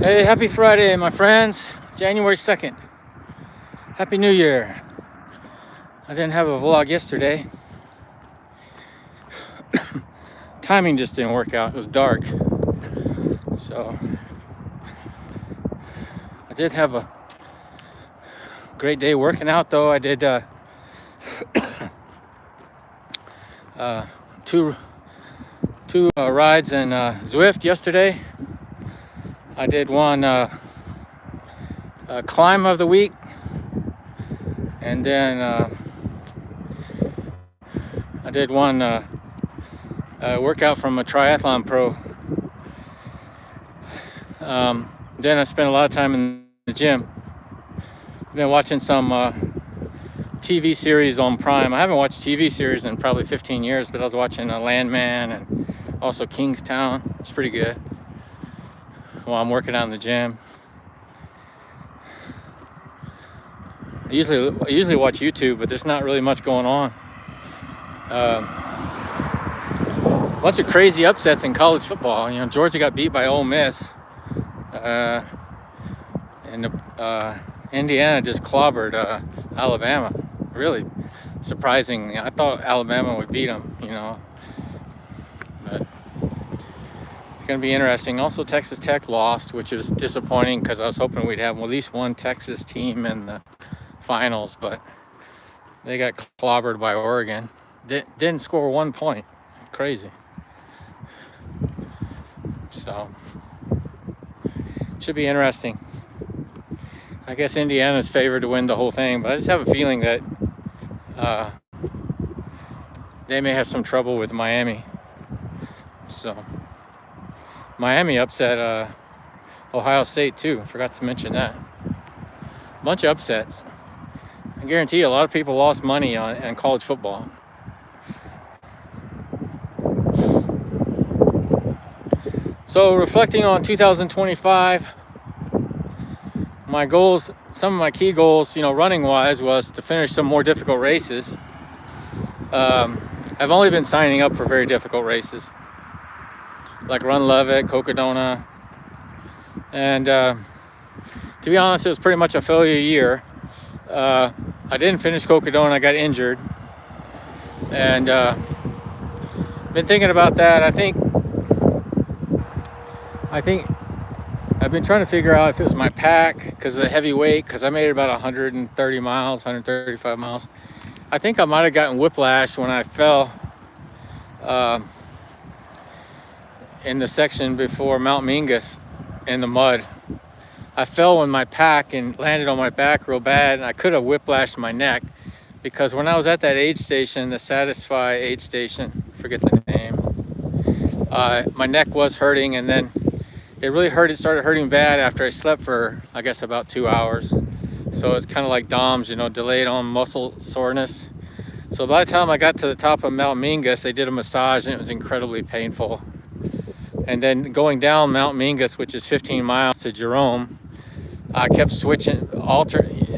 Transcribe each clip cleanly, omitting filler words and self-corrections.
Hey, happy Friday, my friends. January 2nd. Happy New Year. I didn't have a vlog yesterday. Timing just didn't work out. It was dark. So I did have a great day working out though. I did two rides in Zwift yesterday. I did one climb of the week, and then I did one workout from a triathlon pro. Then I spent a lot of time in the gym. I've been watching some TV series on Prime. I haven't watched TV series in probably 15 years, but I was watching Landman and also Kingstown. It's pretty good while I'm working out in the gym. I usually watch YouTube, but there's not really much going on. A bunch of crazy upsets in college football. You know, Georgia got beat by Ole Miss, and Indiana just clobbered Alabama. Really surprising. I thought Alabama would beat them, you know. But it's going to be interesting. Also, Texas Tech lost, which is disappointing because I was hoping we'd have at least one Texas team in the finals, but they got clobbered by Oregon. Didn't score 1 point. Crazy. So, should be interesting. I guess Indiana's favored to win the whole thing, but I just have a feeling that they may have some trouble with Miami. So, Miami upset Ohio State too. I forgot to mention that. Bunch of upsets. I guarantee you a lot of people lost money on college football. So, reflecting on 2025, my goals, some of my key goals, you know, running wise, was to finish some more difficult races. I've only been signing up for very difficult races, like Run Levitt, Cocodona, and to be honest, it was pretty much a failure year. I didn't finish Cocodona. I got injured, and been thinking about that. I think I've been trying to figure out if it was my pack because of the heavy weight, because I made it about 130 miles, 135 miles. I think I might have gotten whiplash when I fell in the section before Mount Mingus in the mud. I fell with my pack and landed on my back real bad, and I could have whiplashed my neck, because when I was at that aid station, the Satisfy aid station, forget the name, my neck was hurting, and then it really hurt. It started hurting bad after I slept for, I guess, about 2 hours. So it's kind of like DOMS, you know, delayed on muscle soreness. So by the time I got to the top of Mount Mingus, they did a massage, and it was incredibly painful. And then going down Mount Mingus, which is 15 miles to Jerome, I kept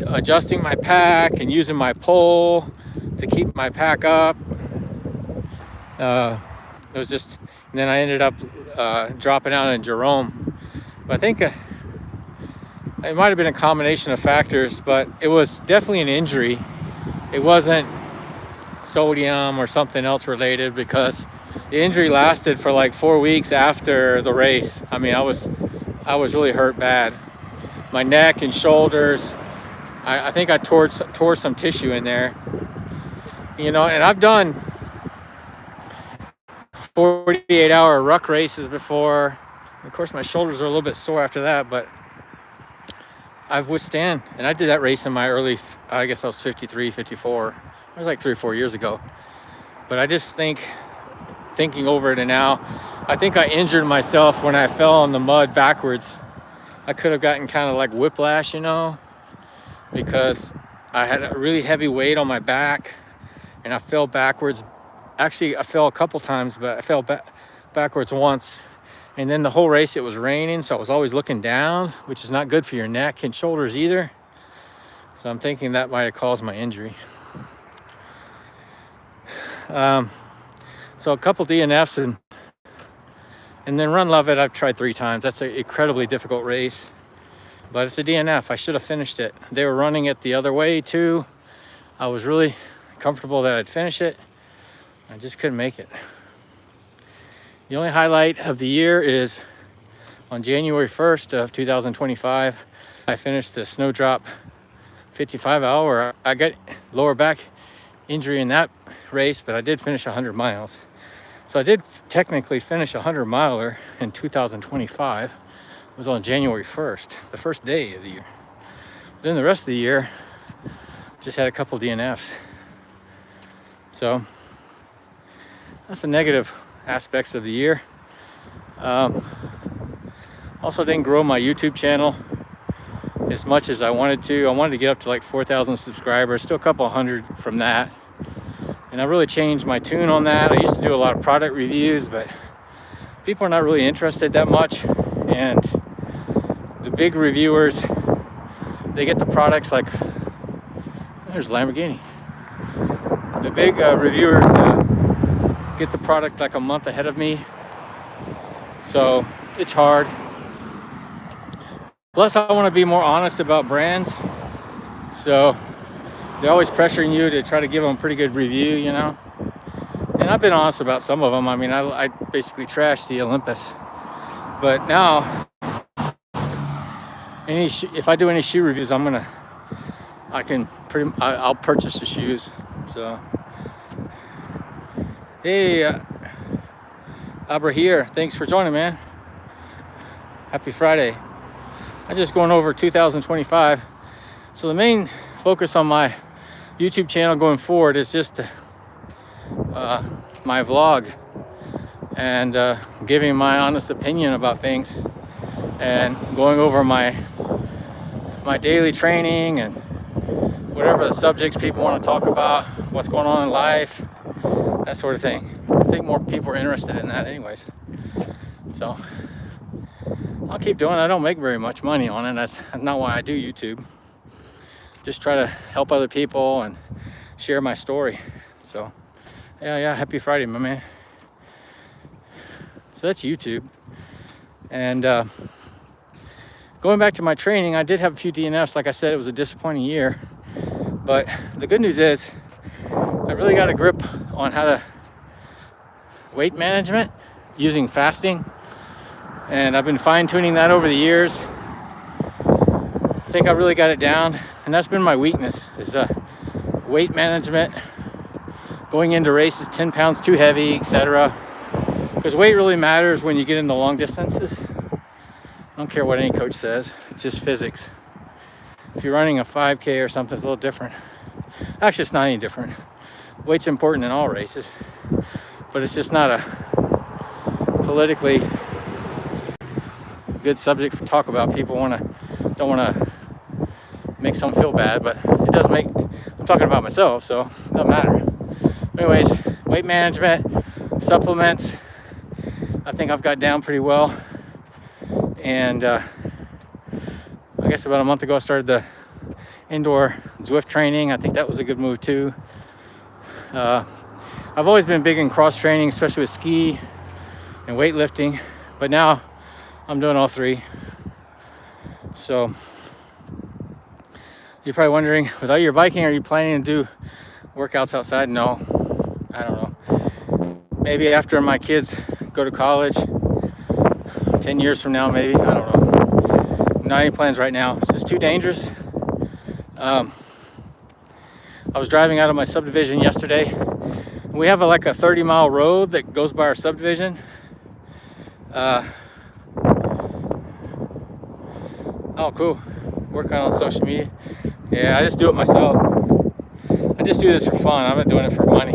adjusting my pack and using my pole to keep my pack up. It was just, and then I ended up dropping out in Jerome. But I think it might have been a combination of factors, but it was definitely an injury. It wasn't sodium or something else related, because the injury lasted for like 4 weeks after the race. I mean, I was really hurt bad. My neck and shoulders, I think I tore some tissue in there. You know, and I've done 48-hour ruck races before. Of course, my shoulders are a little bit sore after that, but I've withstand. And I did that race in my early, I guess I was 53, 54. It was like 3 or 4 years ago. But I just thinking over it, and now, I think I injured myself when I fell in the mud backwards. I could have gotten kind of like whiplash, you know, because I had a really heavy weight on my back, and I fell backwards. Actually, I fell a couple times, but I fell backwards once. And then the whole race, it was raining, so I was always looking down, which is not good for your neck and shoulders either. So I'm thinking that might have caused my injury. So a couple DNFs, and And then Run Love It, I've tried 3 times. That's an incredibly difficult race, but it's a DNF. I should have finished it. They were running it the other way too. I was really comfortable that I'd finish it. I just couldn't make it. The only highlight of the year is on January 1st of 2025, I finished the Snowdrop 55 hour. I got lower back injury in that race, but I did finish 100 miles. So I did technically finish a 100 miler in 2025. It was on January 1st, the first day of the year. Then the rest of the year, just had a couple DNFs. So that's the negative aspects of the year. Also didn't grow my YouTube channel as much as I wanted to. I wanted to get up to like 4,000 subscribers, still a couple hundred from that. And I really changed my tune on that. I used to do a lot of product reviews, but people are not really interested that much. And the big reviewers, they get the products like, there's Lamborghini. The big reviewers get the product like a month ahead of me. So it's hard. Plus, I want to be more honest about brands. So they're always pressuring you to try to give them a pretty good review, you know. And I've been honest about some of them. I mean, I basically trashed the Olympus. But now, if I do any shoe reviews, I'll purchase the shoes. So, hey, Abra here. Thanks for joining, man. Happy Friday. I'm just going over 2025. So the main focus on my YouTube channel going forward is just my vlog and giving my honest opinion about things and going over my daily training and whatever the subjects people want to talk about, what's going on in life, that sort of thing. I think more people are interested in that anyways. So I'll keep doing it. I don't make very much money on it. That's not why I do YouTube. Just try to help other people and share my story. So yeah, happy Friday, my man. So that's YouTube. And going back to my training, I did have a few DNFs. Like I said, it was a disappointing year. But the good news is I really got a grip on how to weight management using fasting. And I've been fine-tuning that over the years. I think I really got it down. And that's been my weakness, is weight management, going into races 10 pounds too heavy, etc. Because weight really matters when you get into long distances. I don't care what any coach says, it's just physics. If you're running a 5K or something, it's a little different. Actually, it's not any different. Weight's important in all races, but it's just not a politically good subject for talk about. People don't want to make someone feel bad, but it does make, I'm talking about myself, so it doesn't matter. Anyways, weight management, supplements, I think I've got down pretty well. And I guess about a month ago I started the indoor Zwift training. I think that was a good move too. I've always been big in cross training, especially with ski and weightlifting, but now I'm doing all three. So you're probably wondering, without your biking, are you planning to do workouts outside? No, I don't know. Maybe after my kids go to college, 10 years from now, maybe, I don't know. Not any plans right now. It's just too dangerous. I was driving out of my subdivision yesterday. We have like a 30-mile road that goes by our subdivision. Oh, cool. Working on social media. Yeah, I just do it myself. I just do this for fun. I'm not doing it for money.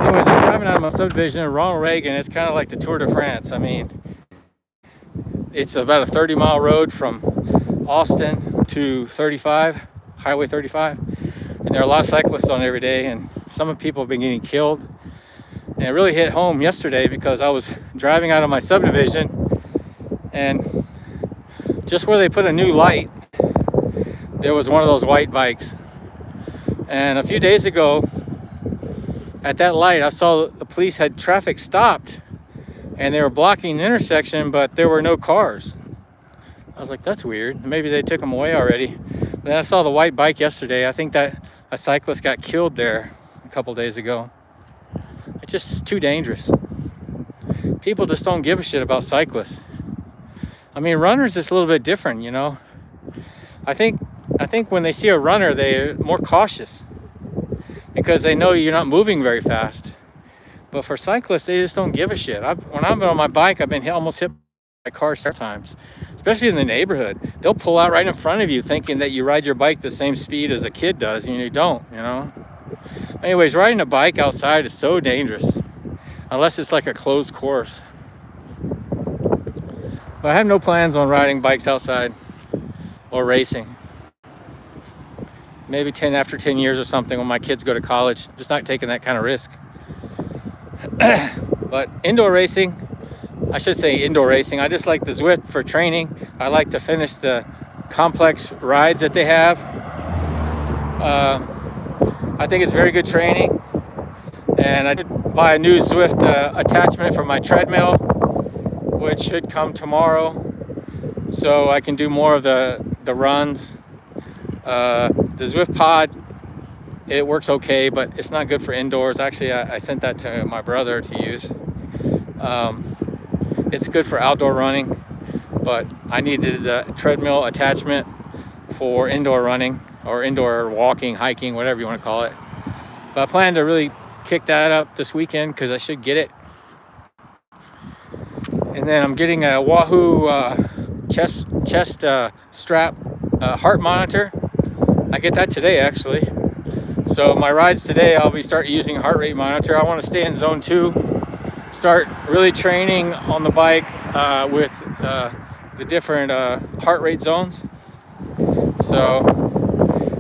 Anyways, I'm driving out of my subdivision in Ronald Reagan. It's kind of like the Tour de France. I mean, it's about a 30-mile road from Austin to 35, Highway 35. And there are a lot of cyclists on every day, and some people have been getting killed. And it really hit home yesterday because I was driving out of my subdivision, and just where they put a new light, there was one of those white bikes. And a few days ago, at that light, I saw the police had traffic stopped and they were blocking the intersection, but there were no cars. I was like, that's weird. Maybe they took them away already. But then I saw the white bike yesterday. I think that a cyclist got killed there a couple days ago. It's just too dangerous. People just don't give a shit about cyclists. I mean, runners is a little bit different, you know. I think when they see a runner, they're more cautious because they know you're not moving very fast. But for cyclists, they just don't give a shit. When I've been on my bike, I've been almost hit by cars several times, especially in the neighborhood. They'll pull out right in front of you thinking that you ride your bike the same speed as a kid does, and you don't, you know. Anyways, riding a bike outside is so dangerous, unless it's like a closed course. But I have no plans on riding bikes outside or racing. Maybe after 10 years or something when my kids go to college. I'm just not taking that kind of risk. But indoor racing, I should say indoor racing, I just like the Zwift for training. I like to finish the complex rides that they have. I think it's very good training. And I did buy a new Zwift attachment for my treadmill, which should come tomorrow, so I can do more of the runs. The Zwift pod, it works okay, but it's not good for indoors. Actually, I sent that to my brother to use. It's good for outdoor running, but I needed the treadmill attachment for indoor running or indoor walking, hiking, whatever you want to call it. But I plan to really kick that up this weekend because I should get it. And then I'm getting a Wahoo chest strap heart monitor. I get that today, actually. So my rides today, I'll be starting using a heart rate monitor. I want to stay in zone 2, start really training on the bike with the different heart rate zones. So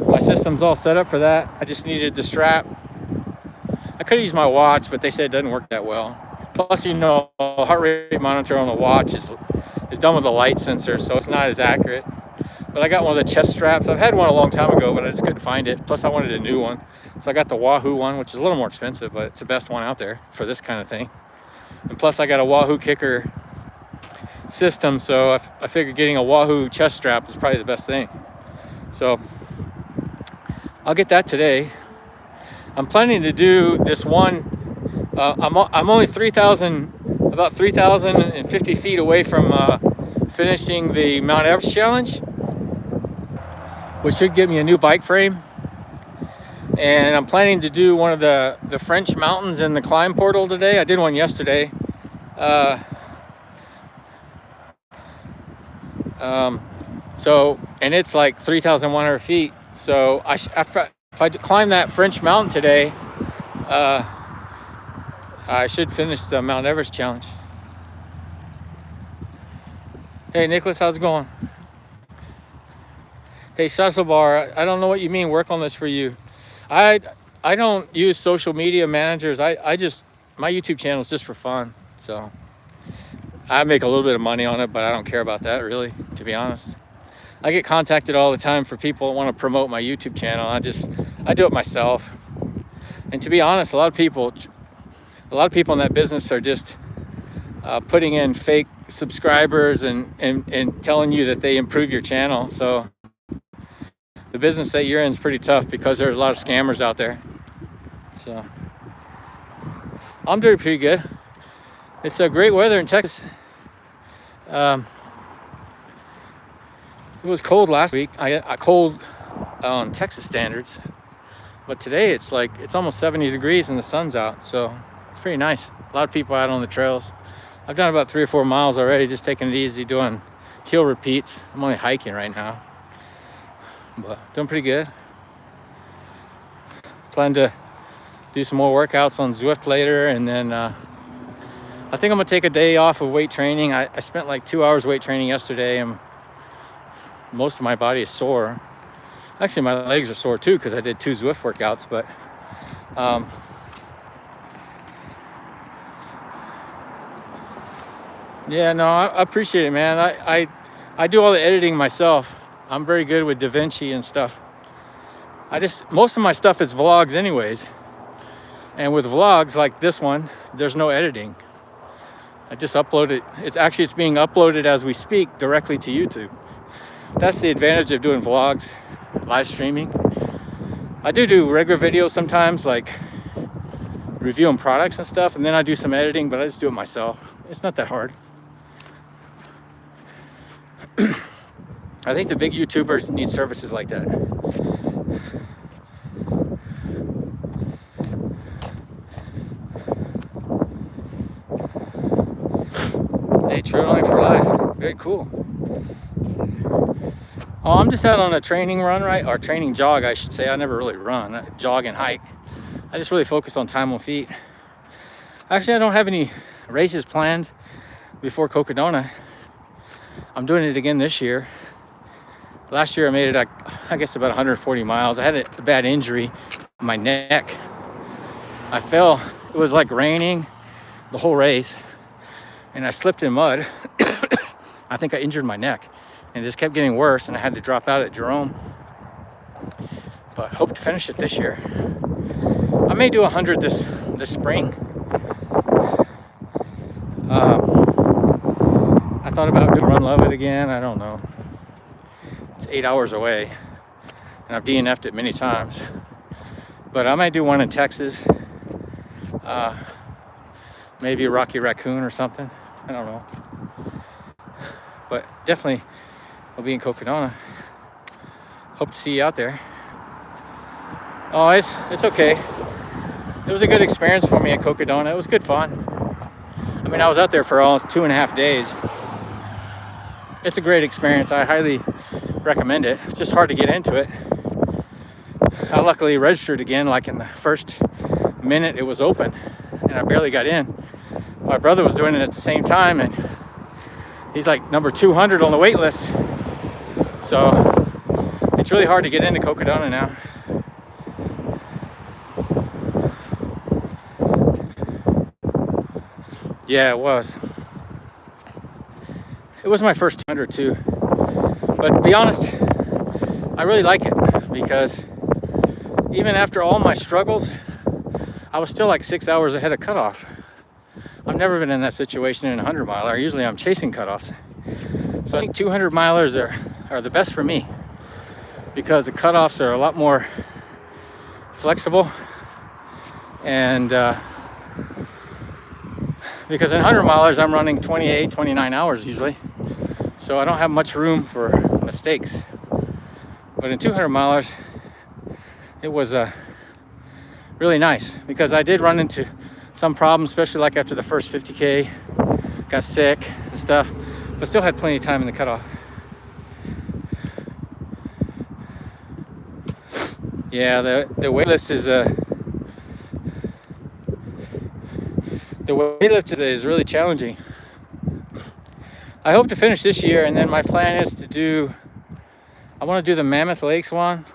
my system's all set up for that. I just needed the strap. I could have used my watch, but they said it doesn't work that well. Plus, you know, a heart rate monitor on the watch is done with a light sensor, so it's not as accurate. But I got one of the chest straps. I've had one a long time ago, but I just couldn't find it. Plus, I wanted a new one. So I got the Wahoo one, which is a little more expensive, but it's the best one out there for this kind of thing. And plus, I got a Wahoo kicker system, so I figured getting a Wahoo chest strap is probably the best thing. So I'll get that today. I'm planning to do this one. I'm only about 3,050 feet away from finishing the Mount Everest challenge, which should give me a new bike frame. And I'm planning to do one of the French mountains in the climb portal today. I did one yesterday. And it's like 3,100 feet. So if I climb that French mountain today, I should finish the Mount Everest challenge. Hey, Nicholas, how's it going? Hey, Sasselbar, I don't know what you mean, work on this for you. I don't use social media managers. My YouTube channel is just for fun. So I make a little bit of money on it, but I don't care about that really, to be honest. I get contacted all the time for people that want to promote my YouTube channel. I do it myself. And to be honest, a lot of people in that business are just putting in fake subscribers and telling you that they improve your channel. So the business that you're in is pretty tough because there's a lot of scammers out there. So I'm doing pretty good. It's a great weather in Texas. It was cold last week. I got cold on Texas standards, but today it's almost 70 degrees and the sun's out, so it's pretty nice. A lot of people out on the trails. I've done about 3 or 4 miles already, just taking it easy, doing hill repeats. I'm only hiking right now, but doing pretty good. Plan to do some more workouts on Zwift later, and then I think I'm gonna take a day off of weight training. I spent like 2 hours weight training yesterday, and most of my body is sore. Actually, my legs are sore too because I did 2 Zwift workouts, but yeah, no, I appreciate it, man. I do all the editing myself. I'm very good with DaVinci and stuff. Most of my stuff is vlogs anyways. And with vlogs like this one, there's no editing. I just upload it. It's being uploaded as we speak directly to YouTube. That's the advantage of doing vlogs, live streaming. I do regular videos sometimes, like reviewing products and stuff, and then I do some editing, but I just do it myself. It's not that hard. I think the big YouTubers need services like that. Hey, traveling for life. Very cool. Oh, I'm just out on a training run, right? Or training jog, I should say. I never really run. I jog and hike. I just really focus on time on feet. Actually, I don't have any races planned before Cocodona. I'm doing it again this year. Last year I made it, I guess, about 140 miles. I had a bad injury in my neck. I fell. It was like raining the whole race, and I slipped in mud. I think I injured my neck, and it just kept getting worse, and I had to drop out at Jerome. But hope to finish it this year. I may do 100 this spring. I thought about doing Run Love It again. I don't know. It's 8 hours away, and I've DNF'd it many times. But I might do one in Texas. Maybe a Rocky Raccoon or something. I don't know. But definitely I'll be in Cocodona. Hope to see you out there. Oh, it's okay. It was a good experience for me at Cocodona. It was good fun. I mean, I was out there for almost 2.5 days. It's a great experience. I highly recommend it. It's just hard to get into it. I luckily registered again, like in the first minute it was open, and I barely got in. My brother was doing it at the same time, and he's like number 200 on the wait list. So it's really hard to get into Cocodona now. Yeah, it was. It was my first 200 too. But to be honest, I really like it because even after all my struggles, I was still like 6 hours ahead of cutoff. I've never been in that situation in a 100 miler. Usually I'm chasing cutoffs. So I think 200 milers are the best for me because the cutoffs are a lot more flexible, and because in 100 milers I'm running 28, 29 hours usually. So I don't have much room for mistakes. But in 200 milers, it was really nice because I did run into some problems, especially like after the first 50K, got sick and stuff, but still had plenty of time in the cutoff. Yeah, the weight list is is really challenging. I hope to finish this year, and then my plan is to I want to do the Mammoth Lakes one,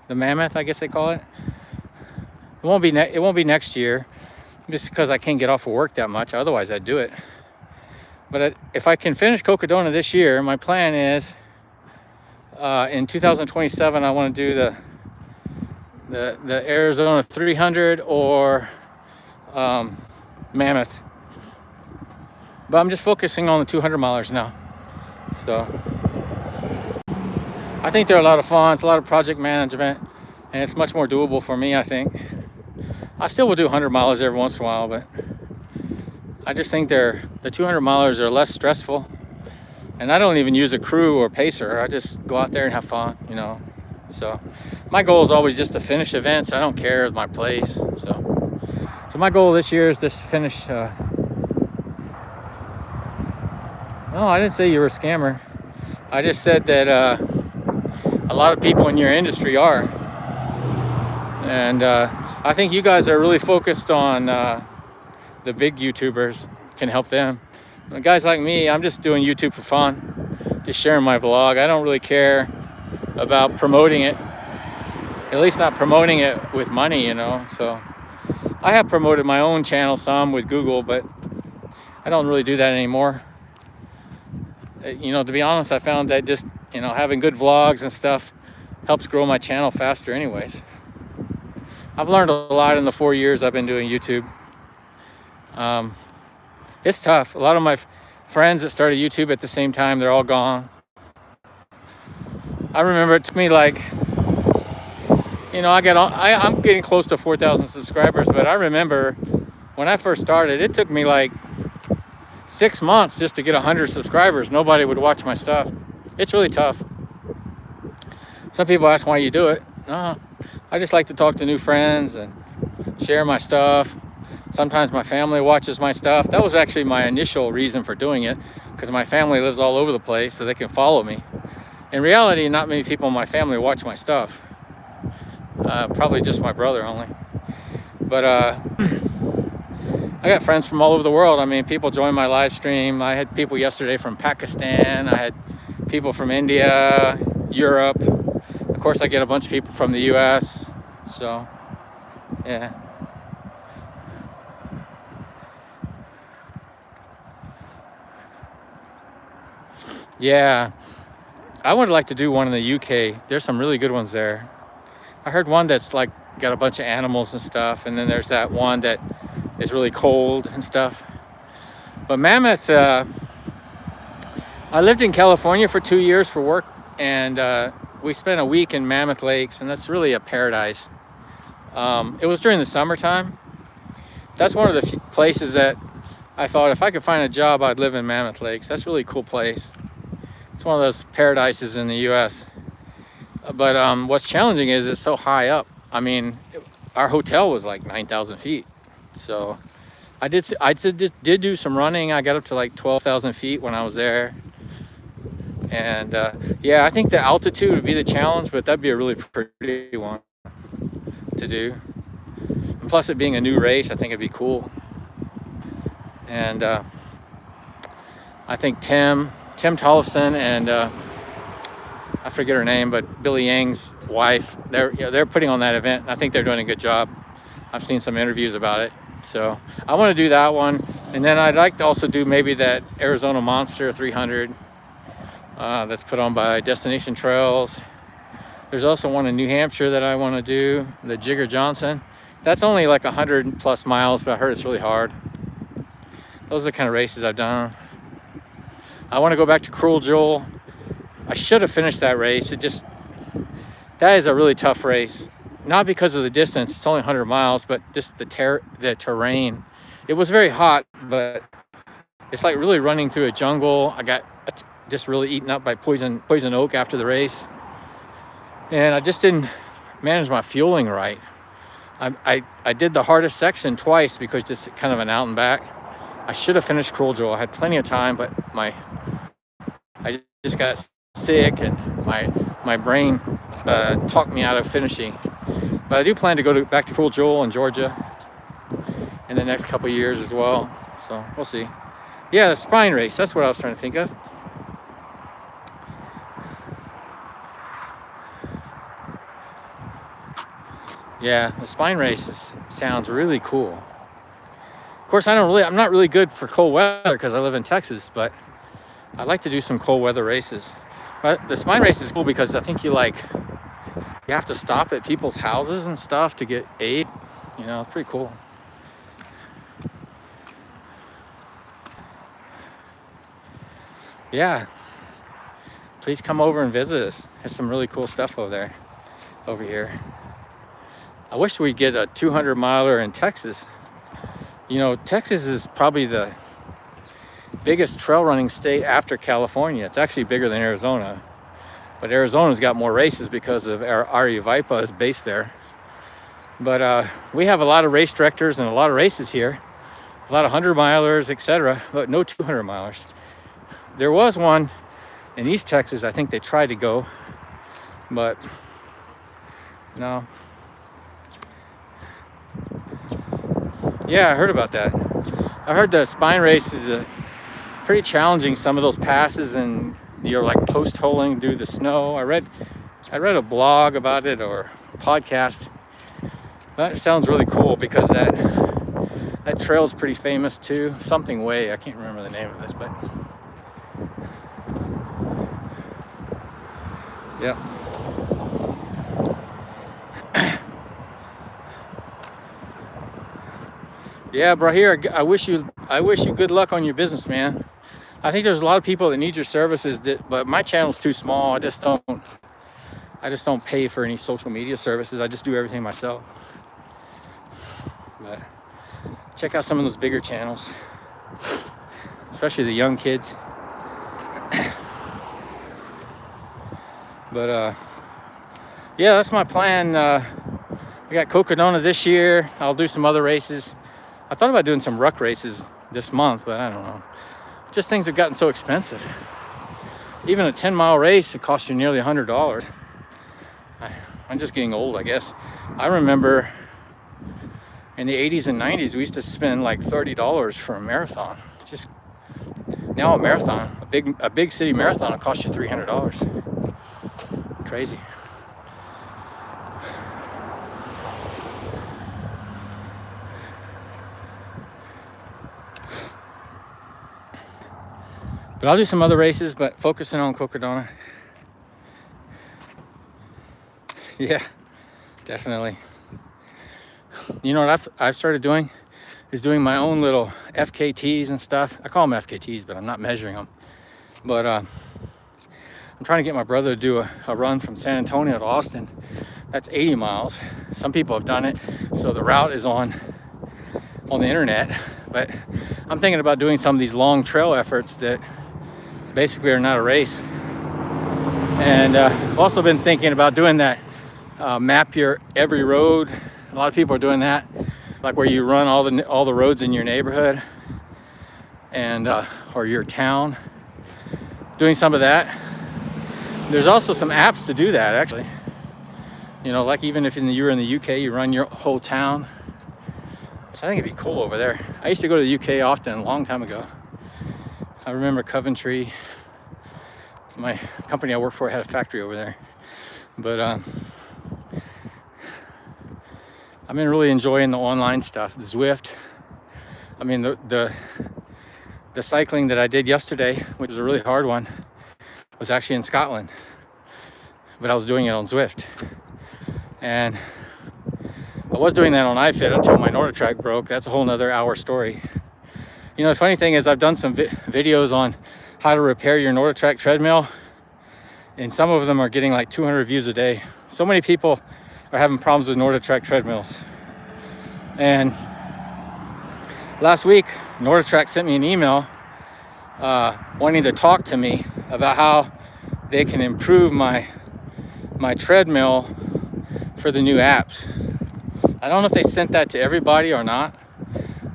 the Mammoth, I guess they call it. It won't be next year, just because I can't get off of work that much. Otherwise, I'd do it. But if I can finish Cocodona this year, my plan is in 2027 I want to do the Arizona 300 or Mammoth. But I'm just focusing on the 200 milers now. So I think they're a lot of fun. It's a lot of project management, and it's much more doable for me, I think. I still will do 100 milers every once in a while, but I just think the 200 milers are less stressful. And I don't even use a crew or pacer. I just go out there and have fun, you know. So my goal is always just to finish events. I don't care my place. So my goal this year is just to finish. No, I didn't say you were a scammer. I just said that a lot of people in your industry are. And I think you guys are really focused on the big YouTubers, can help them. And guys like me, I'm just doing YouTube for fun, just sharing my vlog. I don't really care about promoting it, at least not promoting it with money, you know. So I have promoted my own channel some with Google, but I don't really do that anymore. You know, to be honest, I found that just, you know, having good vlogs and stuff helps grow my channel faster anyways. I've learned a lot in the 4 years I've been doing YouTube. Um, it's tough. A lot of my friends that started YouTube at the same time, they're all gone. I remember it took me like, I'm getting close to 4,000 subscribers, but I remember when I first started, it took me like 6 months just to get 100 subscribers. Nobody would watch my stuff. It's really tough. Some people ask why you do it. No, I just like to talk to new friends and share my stuff. Sometimes my family watches my stuff. That was actually my initial reason for doing it, because my family lives all over the place, so they can follow me. In reality, not many people in my family watch my stuff. Probably just my brother only. But I got friends from all over the world. I mean, people join my live stream. I had people yesterday from Pakistan. I had people from India, Europe. Of course, I get a bunch of people from the US. So, yeah. Yeah, I would like to do one in the UK. There's some really good ones there. I heard one that's like got a bunch of animals and stuff, and then there's that one that is really cold and stuff. But Mammoth, I lived in California for 2 years for work, and we spent a week in Mammoth Lakes, and that's really a paradise. It was during the summertime. That's one of the places that I thought if I could find a job, I'd live in Mammoth Lakes. That's a really cool place. It's one of those paradises in the US. But what's challenging is it's so high up. I mean, our hotel was like 9,000 feet. So I did do some running. I got up to like 12,000 feet when I was there. And yeah, I think the altitude would be the challenge, but that'd be a really pretty one to do. And plus it being a new race, I think it'd be cool. And I think Tim Tollefson and I forget her name, but Billy Yang's wife, they're putting on that event. I think they're doing a good job. I've seen some interviews about it. So I want to do that one. And then I'd like to also do maybe that Arizona Monster 300 that's put on by Destination Trails. There's also one in New Hampshire that I want to do, the Jigger Johnson. That's only like 100 plus miles, but I heard it's really hard. Those are the kind of races I've done. I want to go back to Cruel Jewel. I should have finished that race. That is a really tough race. Not because of the distance, it's only 100 miles, but just the terrain. It was very hot, but it's like really running through a jungle. I got just really eaten up by poison oak after the race. And I just didn't manage my fueling right. I did the hardest section twice because just kind of an out and back. I should have finished Cruel Jewel. I had plenty of time, but I just got sick and my brain talked me out of finishing. But I do plan to go back to Cruel Jewel in Georgia in the next couple of years as well. So we'll see. Yeah, the spine race. That's what I was trying to think of. Yeah, the spine race sounds really cool. Of course, I'm not really good for cold weather because I live in Texas, but I like to do some cold weather races. But the spine race is cool because I think you have to stop at people's houses and stuff to get aid. You know, it's pretty cool. Yeah, please come over and visit us. There's some really cool stuff over here. I wish we'd get a 200 miler in Texas. You know, Texas is probably the biggest trail running state after California. It's actually bigger than Arizona. But Arizona's got more races because of Ari Vipa is based there. But we have a lot of race directors and a lot of races here. A lot of 100 milers, etc. But no 200 milers. There was one in East Texas. I think they tried to go. But no. Yeah, I heard about that. I heard the spine race is pretty challenging. Some of those passes, and you're like post holing through the snow. I read a blog about it or a podcast. That sounds really cool because that trail is pretty famous too. Something Way. I can't remember the name of it, but yeah. Yeah, bro. Here, I wish you good luck on your business, man. I think there's a lot of people that need your services, but my channel's too small. I just don't pay for any social media services. I just do everything myself. But check out some of those bigger channels, especially the young kids. But yeah, that's my plan. I got Cocodona this year. I'll do some other races. I thought about doing some ruck races this month, but I don't know. Just things have gotten so expensive. Even a 10-mile race, it costs you nearly $100. I'm just getting old, I guess. I remember in the 80s and 90s, we used to spend like $30 for a marathon. It's just now a marathon, a big city marathon, will cost you $300. Crazy. But I'll do some other races, but focusing on Cocodona. Yeah, definitely. You know what I've started doing is doing my own little FKTs and stuff. I call them FKTs, but I'm not measuring them. But I'm trying to get my brother to do a run from San Antonio to Austin. That's 80 miles. Some people have done it, so the route is on the internet. But I'm thinking about doing some of these long trail efforts that basically are not a race. And I've also been thinking about doing that map your every road. A lot of people are doing that, like where you run all the roads in your neighborhood and or your town. Doing some of that. There's also some apps to do that, actually. You know, like even if you're in the UK, you run your whole town, which I think it'd be cool over there. I used to go to the UK often, a long time ago. I remember Coventry. My company I worked for had a factory over there. But I've been really enjoying the online stuff, the Zwift. I mean, the cycling that I did yesterday, which was a really hard one, was actually in Scotland. But I was doing it on Zwift. And I was doing that on iFit until my NordicTrack broke. That's a whole nother hour story. You know, the funny thing is I've done some videos on how to repair your NordicTrack treadmill, and some of them are getting like 200 views a day. So many people are having problems with NordicTrack treadmills. And last week, NordicTrack sent me an email wanting to talk to me about how they can improve my treadmill for the new apps. I don't know if they sent that to everybody or not,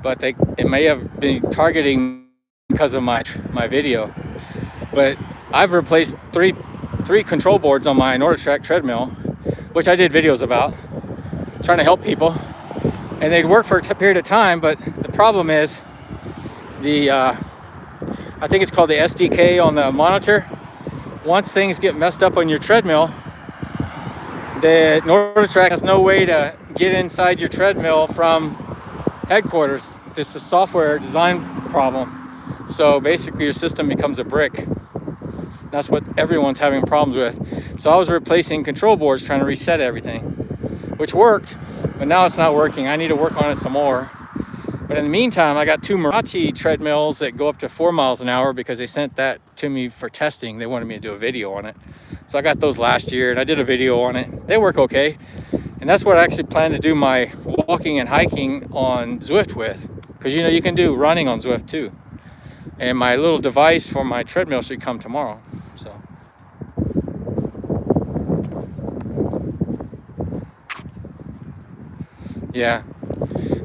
but it may have been targeting because of my video. But I've replaced three control boards on my NordicTrack treadmill, which I did videos about, trying to help people, and they'd work for a period of time. But the problem is I think it's called the SDK on the monitor. Once things get messed up on your treadmill, the NordicTrack has no way to get inside your treadmill from headquarters. This is a software design problem. So basically your system becomes a brick. That's what everyone's having problems with. So I was replacing control boards, trying to reset everything, which worked, but now it's not working. I need to work on it some more. But in the meantime, I got two Mirachi treadmills that go up to 4 miles an hour because they sent that to me for testing. They wanted me to do a video on it. So I got those last year and I did a video on it. They work okay. And that's what I actually plan to do my walking and hiking on Zwift with. Because you know, you can do running on Zwift too. And my little device for my treadmill should come tomorrow. So. Yeah,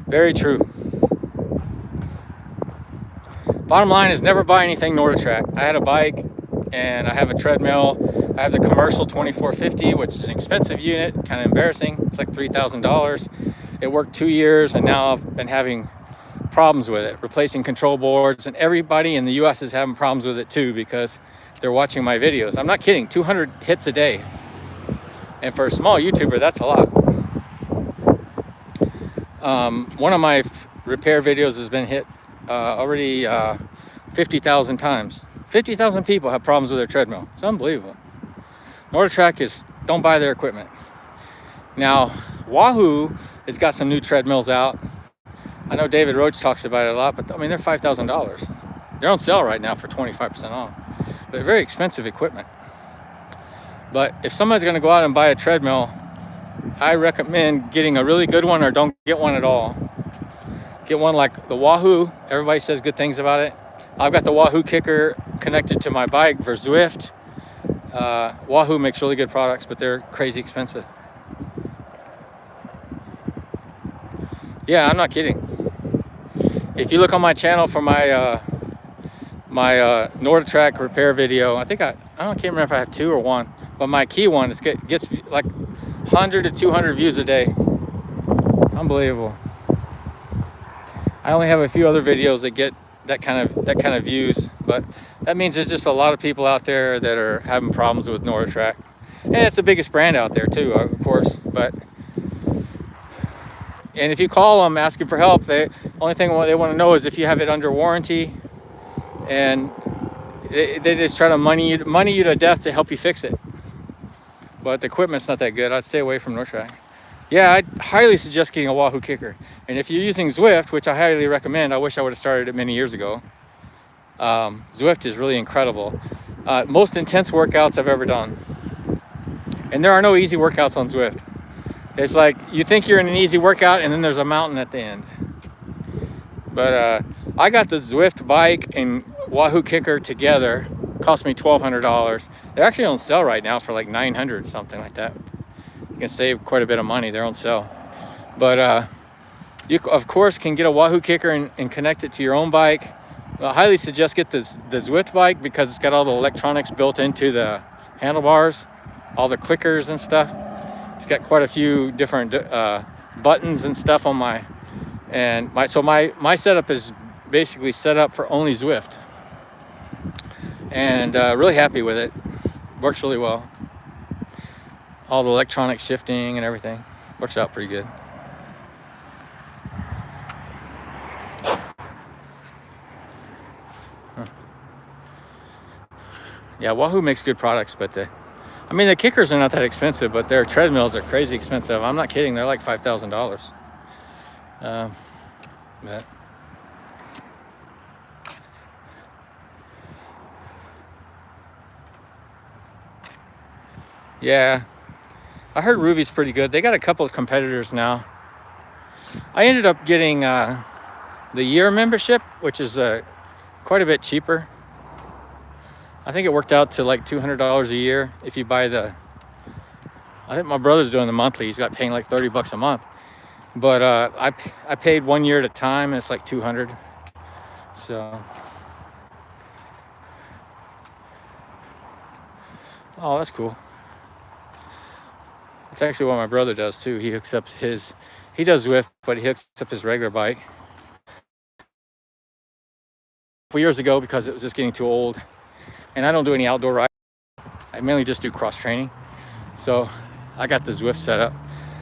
very true. Bottom line is never buy anything NordicTrack. I had a bike and I have a treadmill. I have the commercial 2450, which is an expensive unit, kind of embarrassing. It's like $3,000. It worked 2 years and now I've been having problems with it, replacing control boards, and everybody in the US is having problems with it too because they're watching my videos. I'm not kidding, 200 hits a day. And for a small YouTuber, that's a lot. One of my repair videos has been hit already 50,000 times. 50,000 people have problems with their treadmill. It's unbelievable. NordicTrack don't buy their equipment. Now, Wahoo has got some new treadmills out. I know David Roach talks about it a lot, but I mean, they're $5,000. They're on sale right now for 25% off. But they're very expensive equipment. But if somebody's going to go out and buy a treadmill, I recommend getting a really good one, or don't get one at all. Get one like the Wahoo. Everybody says good things about it. I've got the Wahoo kicker connected to my bike for Zwift. Wahoo makes really good products, but they're crazy expensive. Yeah, I'm not kidding. If you look on my channel for my NordicTrack repair video, I can't remember if I have 2 or 1, but my key one gets like 100 to 200 views a day. It's unbelievable. I only have a few other videos that get that kind of views, but that means there's just a lot of people out there that are having problems with NordicTrack, and it's the biggest brand out there too, of course. And if you call them asking for help, the only thing they want to know is if you have it under warranty, and they just try to money you to death to help you fix it. But the equipment's not that good. I'd stay away from NordicTrack. Yeah, I'd highly suggest getting a Wahoo kicker. And if you're using Zwift, which I highly recommend, I wish I would have started it many years ago. Zwift is really incredible. Most intense workouts I've ever done. And there are no easy workouts on Zwift. It's like you think you're in an easy workout, and then there's a mountain at the end. But I got the Zwift bike and Wahoo kicker together. Cost me $1,200. They're actually on sale right now for like $900, something like that. You can save quite a bit of money. They're on sale. But you, of course, can get a Wahoo kicker and connect it to your own bike. I highly suggest get the Zwift bike because it's got all the electronics built into the handlebars, all the clickers and stuff. It's got quite a few different buttons and stuff on my setup is basically set up for only Zwift. And really happy with it. Works really well. All the electronic shifting and everything works out pretty good. Yeah, Wahoo makes good products, but the kickers are not that expensive, but their treadmills are crazy expensive. I'm not kidding. They're like $5,000. But yeah, I heard Ruvy's pretty good. They got a couple of competitors now. I ended up getting the year membership, which is quite a bit cheaper. I think it worked out to like $200 a year if you buy I think my brother's doing the monthly. He's got paying like $30 a month. But I paid 1 year at a time, and it's like $200. So, oh, that's cool. It's actually what my brother does too. He does Zwift, but he hooks up his regular bike. A couple years ago, because it was just getting too old, and I don't do any outdoor riding. I mainly just do cross training. So I got the Zwift set up.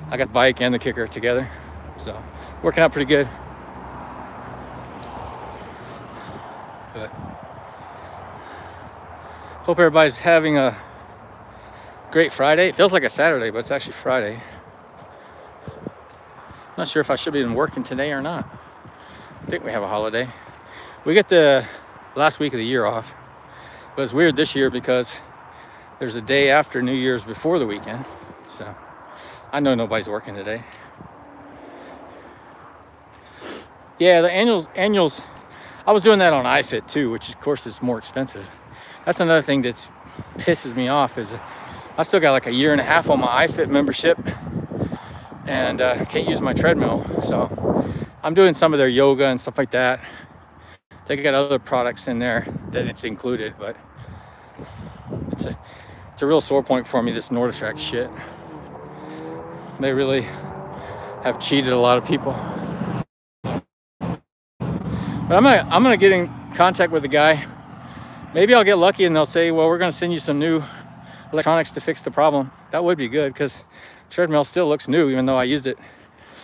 I got the bike and the kicker together. So working out pretty good. But hope everybody's having a great Friday. It feels like a Saturday, but it's actually Friday. Not sure if I should be working today or not. I think we have a holiday. We get the last week of the year off. But it's weird this year because there's a day after New Year's before the weekend. So I know nobody's working today. Yeah, the annuals, I was doing that on iFit too, which of course is more expensive. That's another thing that pisses me off is I still got like a year and a half on my iFit membership, and can't use my treadmill. So I'm doing some of their yoga and stuff like that. They got other products in there that it's included, but it's a real sore point for me, this NordicTrack shit. They really have cheated a lot of people. But I'm gonna get in contact with the guy. Maybe I'll get lucky and they'll say, well, we're gonna send you some new electronics to fix the problem. That would be good, because the treadmill still looks new, even though I used it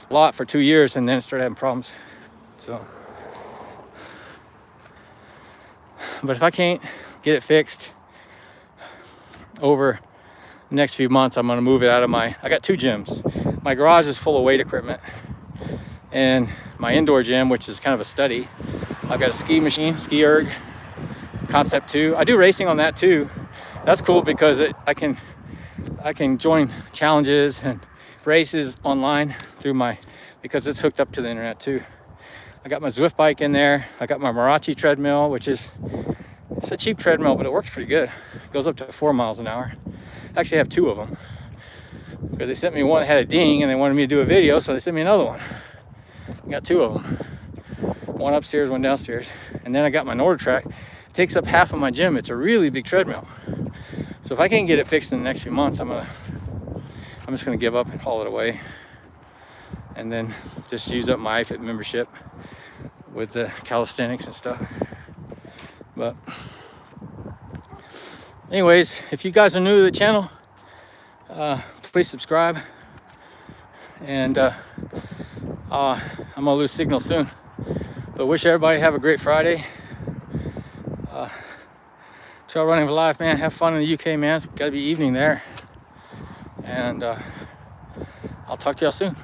a lot for 2 years and then started having problems. So, but if I can't get it fixed over the next few months, I'm gonna move it out of I got 2 gyms. My garage is full of weight equipment, and my indoor gym, which is kind of a study. I've got a ski machine, Ski Erg Concept 2. I do racing on that too. That's cool because I can join challenges and races online through because it's hooked up to the internet too. I got my Zwift bike in there. I got my Marachi treadmill, it's a cheap treadmill, but it works pretty good. It goes up to 4 miles an hour. I actually have 2 of them because they sent me one that had a ding and they wanted me to do a video, so they sent me another one. I got 2 of them. One upstairs, one downstairs. And then I got my NordTrack. It takes up half of my gym. It's a really big treadmill. So if I can't get it fixed in the next few months, I'm just gonna give up and haul it away. And then just use up my iFit membership with the calisthenics and stuff. But anyways, if you guys are new to the channel, please subscribe. And I'm gonna lose signal soon. But wish everybody have a great Friday. Trail running for life, man. Have fun in the UK, man. It's gotta be evening there. And I'll talk to y'all soon.